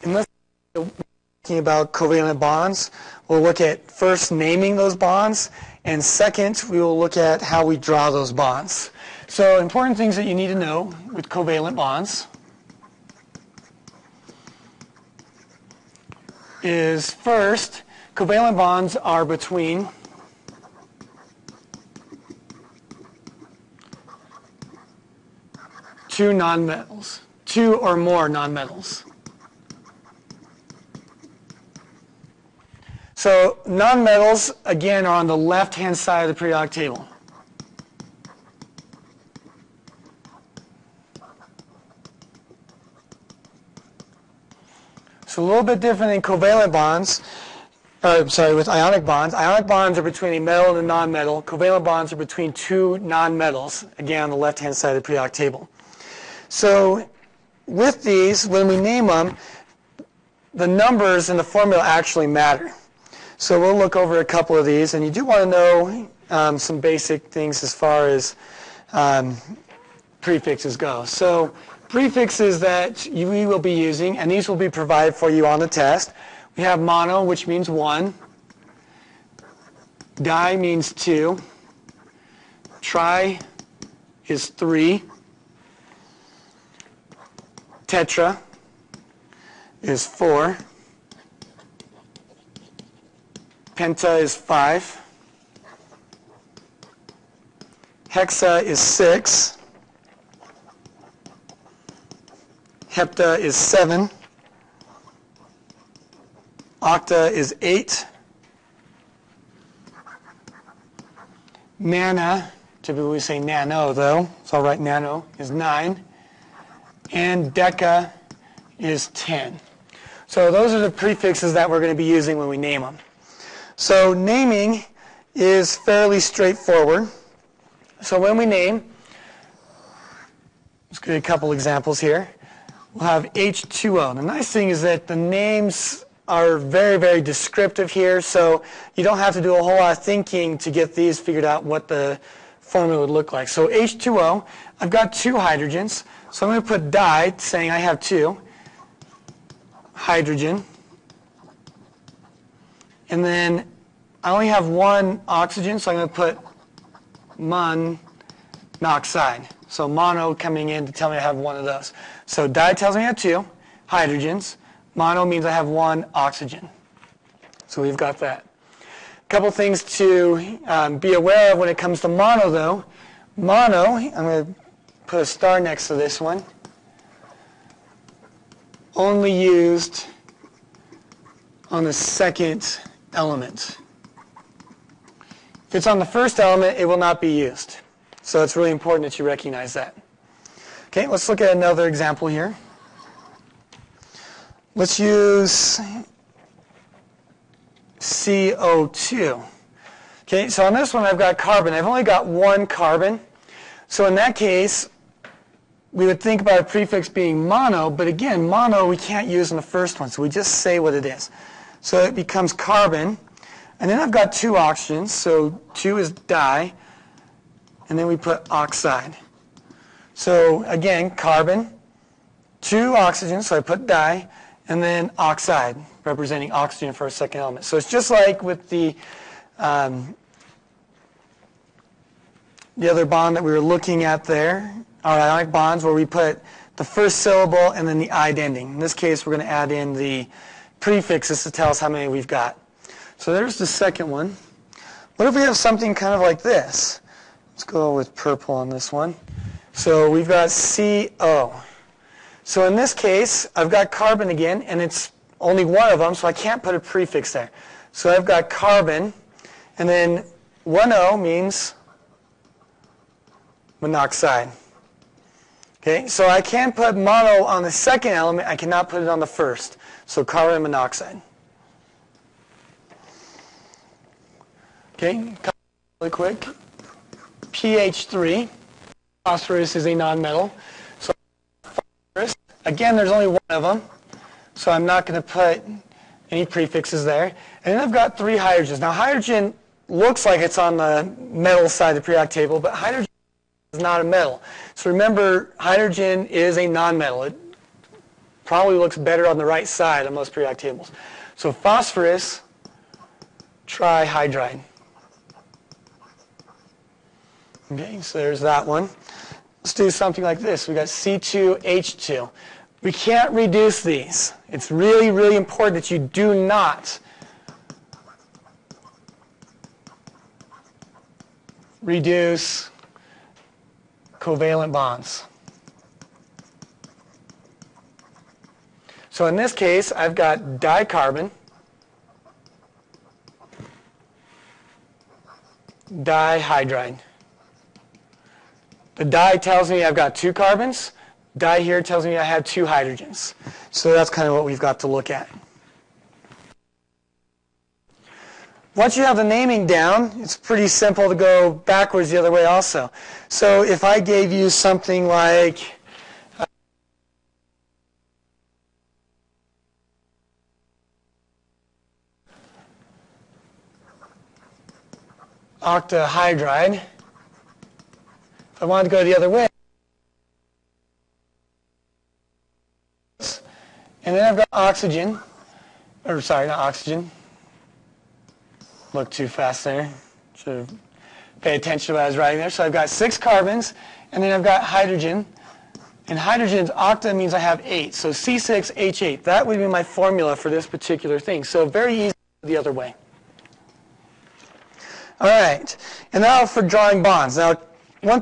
in this talking about covalent bonds, we'll look at first naming those bonds, and second, we will look at how we draw those bonds. So important things that you need to know with covalent bonds is first, covalent bonds are between two nonmetals, two or more nonmetals. So nonmetals, again, are on the left-hand side of the periodic table. So a little bit different than covalent bonds, with ionic bonds. Ionic bonds are between a metal and a nonmetal. Covalent bonds are between two nonmetals, again, on the left-hand side of the periodic table. So with these, when we name them, the numbers in the formula actually matter. So we'll look over a couple of these, and you do want to know some basic things as far as prefixes go. So prefixes that we will be using, and these will be provided for you on the test. We have mono, which means one. Di means two. Tri is three. Tetra is four. Penta is 5. Hexa is 6. Hepta is 7. Octa is 8. Nana, typically we say nano though, so I'll write nano, is 9. And deca is 10. So those are the prefixes that we're going to be using when we name them. So naming is fairly straightforward. So when we name, let's get a couple examples here. We'll have H2O. The nice thing is that the names are very, very descriptive here, so you don't have to do a whole lot of thinking to get these figured out what the formula would look like. So H2O, I've got two hydrogens, so I'm going to put di, saying I have two. Hydrogen. And then I only have one oxygen, so I'm going to put monoxide. So mono coming in to tell me I have one of those. So di tells me I have two hydrogens. Mono means I have one oxygen. So we've got that. A couple things to be aware of when it comes to mono, though. Mono, I'm going to put a star next to this one, only used on the second element. If it's on the first element, it will not be used. So it's really important that you recognize that. Okay, let's look at another example here. Let's use CO2. Okay, so on this one I've got carbon. I've only got one carbon. So in that case, we would think about a prefix being mono, but again, mono we can't use in the first one, so we just say what it is. So it becomes carbon, and then I've got two oxygens, so 2 is di, and then we put oxide. So again, carbon, 2 oxygens, so I put di, and then oxide, representing oxygen for a second element. So it's just like with the other bond that we were looking at there, our ionic bonds, where we put the first syllable and then the ide ending. In this case, we're going to add in the prefixes to tell us how many we've got. So there's the second one. What if we have something kind of like this? Let's go with purple on this one. So we've got CO. So in this case, I've got carbon again, and it's only one of them, so I can't put a prefix there. So I've got carbon, and then 1O means monoxide. Okay, so I can put mono on the second element, I cannot put it on the first. So carbon monoxide. Okay, really quick. pH3, phosphorus is a nonmetal. So phosphorus, again, there's only one of them, so I'm not going to put any prefixes there. And then I've got 3 hydrogens. Now hydrogen looks like it's on the metal side of the periodic table, but hydrogen is not a metal. So remember, hydrogen is a nonmetal. probably looks better on the right side on most periodic tables. So phosphorus trihydride. Okay, so there's that one. Let's do something like this. We got C2H2. We can't reduce these. It's really, really important that you do not reduce covalent bonds. So in this case, I've got dicarbon, dihydride. The di tells me I've got 2 carbons. Di here tells me I have 2 hydrogens. So that's kind of what we've got to look at. Once you have the naming down, it's pretty simple to go backwards the other way also. So if I gave you something like octahydride, if I wanted to go the other way, and then I've got oxygen, or sorry, not oxygen. Look too fast there. Should have paid attention to what I was writing there. So I've got 6 carbons, and then I've got hydrogen. And hydrogen's octa means I have 8. So C6H8. That would be my formula for this particular thing. So very easy the other way. All right. And now for drawing bonds. Now, one